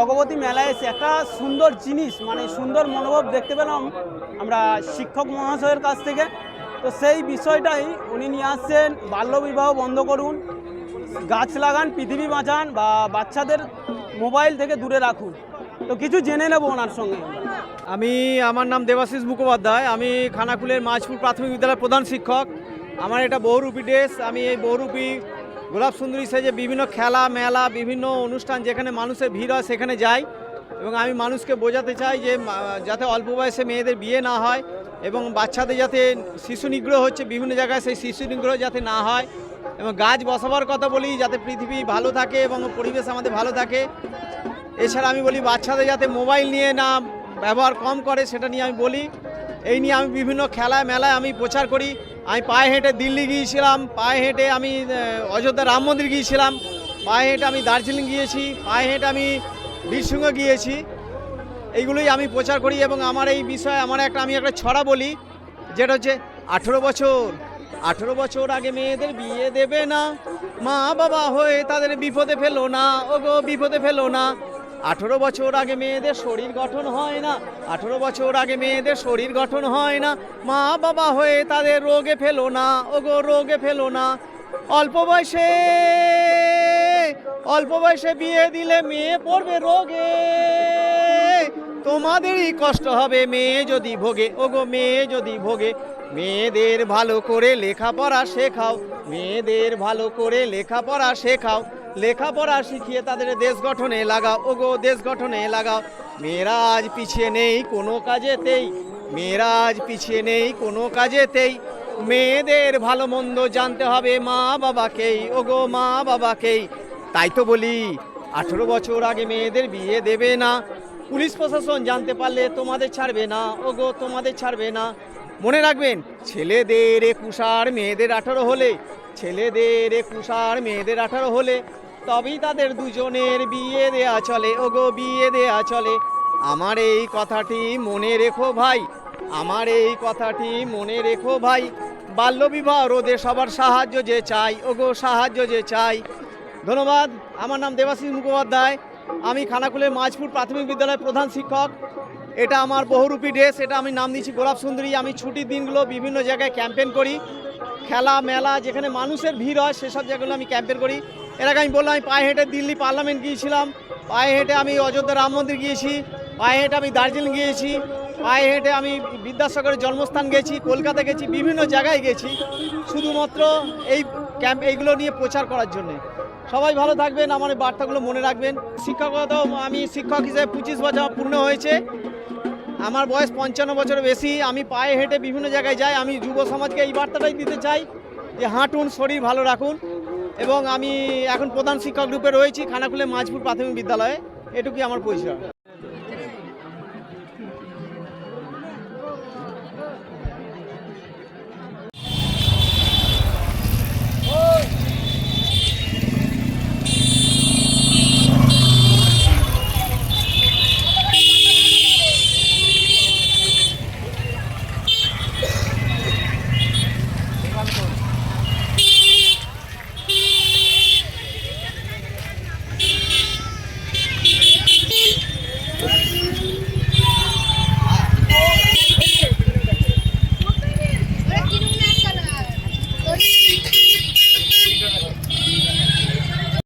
ভগবতী মেলায় এসে একটা সুন্দর জিনিস মানে সুন্দর মনোভাব দেখতে পেলাম আমরা শিক্ষক মহাশয়ের কাছ থেকে। তো সেই বিষয়টাই উনি নিয়ে আসছেন, বাল্যবিবাহ বন্ধ করুন, গাছ লাগান, পৃথিবী বাঁচান, বা বাচ্চাদের মোবাইল থেকে দূরে রাখুন। তো কিছু জেনে নেব ওনার সঙ্গে। আমার নাম দেবাশিস মুখোপাধ্যায়। আমি খানাকুলের মাঝপুর প্রাথমিক বিদ্যালয়ের প্রধান শিক্ষক। আমার এটা বহুরূপী ড্রেস। আমি এই বহুরূপী গোলাপ সুন্দরী সেজে বিভিন্ন খেলা মেলা বিভিন্ন অনুষ্ঠান যেখানে মানুষের ভিড় হয় সেখানে যাই, এবং আমি মানুষকে বোঝাতে চাই যে যাতে অল্প বয়সে মেয়েদের বিয়ে না হয় এবং বাচ্চাদের যাতে শিশু নিগ্রহ হচ্ছে বিভিন্ন জায়গায়, সেই শিশু নিগ্রহ যাতে না হয়, এবং গাছ বসাবার কথা বলি যাতে পৃথিবী ভালো থাকে এবং পরিবেশ আমাদের ভালো থাকে। এছাড়া আমি বলি বাচ্চাদের যাতে মোবাইল নিয়ে না ব্যবহার কম করে, সেটা নিয়ে আমি বলি। এই নিয়ে আমি বিভিন্ন খেলায় মেলায় আমি প্রচার করি। আমি পায়ে হেঁটে দিল্লি গিয়েছিলাম, পায়ে হেঁটে আমি অযোধ্যা রাম মন্দির গিয়েছিলাম, পায়ে হেঁটে আমি দার্জিলিং গিয়েছি, পায়ে হেঁটে আমি বীরসিংহ গিয়েছি। এইগুলোই আমি প্রচার করি। এবং আমার এই বিষয়ে আমি একটা ছড়া বলি, যেটা হচ্ছে 18 বছর আগে মেয়েদের বিয়ে দেবে না, মা বাবা হয়ে তাদের বিপদে ফেলো না, ওগো বিপদে ফেলো না। 18 বছর আগে মেয়েদের শরীর গঠন হয় না, 18 বছর আগে মেয়েদের শরীর গঠন হয় না, মা বাবা হয়ে তাদের রোগে ফেলো না, ওগো রোগে ফেলো না। অল্প বয়সে বিয়ে দিলে মেয়ে পড়বে রোগে, তোমাদেরই কষ্ট হবে মেয়ে যদি ভোগে, ওগো মেয়ে যদি ভোগে। মেয়েদের ভালো করে লেখাপড়া শেখাও, মেয়েদের ভালো করে লেখাপড়া শেখাও, লেখাপড়া শিখিয়ে তাদের দেশ গঠনে লাগাও, ওগো দেশ গঠনে লাগাও। মেয়েরা আজ পিছিয়ে নেই কোনো কাজেতেই, মেয়েরা আজ পিছিয়ে নেই কোনো কাজেতেই। মেয়েদের ভালো মন্দ জানতে হবে মা বাবাকেই, ওগো মা বাবাকেই। তাই তো বলি 18 বছর আগে মেয়েদের বিয়ে দেবে না। পুলিশ প্রশাসন জানতে পারলে তোমাদের ছাড়বে না, ওগো তোমাদের ছাড়বে না। মনে রাখবেন, ছেলেদের 21 আর মেয়েদের 18 হলে, ছেলেদের 21 আর মেয়েদের 18 হলে তবেই তাদের দুজনের বিয়ে দেয়া চলে, ওগো বিয়ে দেয়া চলে। আমার এই কথাটি মনে রেখো ভাই, আমার এই কথাটি মনে রেখো ভাই। বাল্যবিবাহ রোধে সবার সাহায্য যে চাই, ওগো সাহায্য যে চাই। ধন্যবাদ। আমার নাম দেবাশিস মুখোপাধ্যায়। আমি খানাকুলের মাঝপুর প্রাথমিক বিদ্যালয়ের প্রধান শিক্ষক। এটা আমার বহুরূপী ড্রেস, এটা আমি নাম দিয়েছি গোলাপ সুন্দরী। আমি ছুটির দিনগুলো বিভিন্ন জায়গায় ক্যাম্পেন করি, খেলা মেলা যেখানে মানুষের ভিড় হয় সেসব জায়গাগুলো আমি ক্যাম্পেন করি। এর আগে আমি বললাম আমি পায়ে হেঁটে দিল্লি পার্লামেন্ট গিয়েছিলাম, পায়ে হেঁটে আমি অযোধ্যা রাম মন্দির গিয়েছি, পায়ে হেঁটে আমি দার্জিলিং গিয়েছি, পায়ে হেঁটে আমি বিদ্যাসাগরের জন্মস্থান গেছি, কলকাতা গেছি, বিভিন্ন জায়গায় গেছি, শুধুমাত্র এইগুলো নিয়ে প্রচার করার জন্যে। সবাই ভালো থাকবেন, আমার এই বার্তাগুলো মনে রাখবেন। শিক্ষকতাও আমি শিক্ষক হিসেবে 25 বছর পূর্ণ হয়েছে। আমার বয়স 55 বছর বেশি। আমি পায়ে হেঁটে বিভিন্ন জায়গায় যাই। আমি যুব সমাজকে এই বার্তাটাই দিতে চাই যে হাঁটুন, শরীর ভালো রাখুন। এবং আমি এখন প্রধান শিক্ষক রূপে রয়েছি খানাকুলের মাঝপুর প্রাথমিক বিদ্যালয়ে। এটুকুই আমার পরিচয়।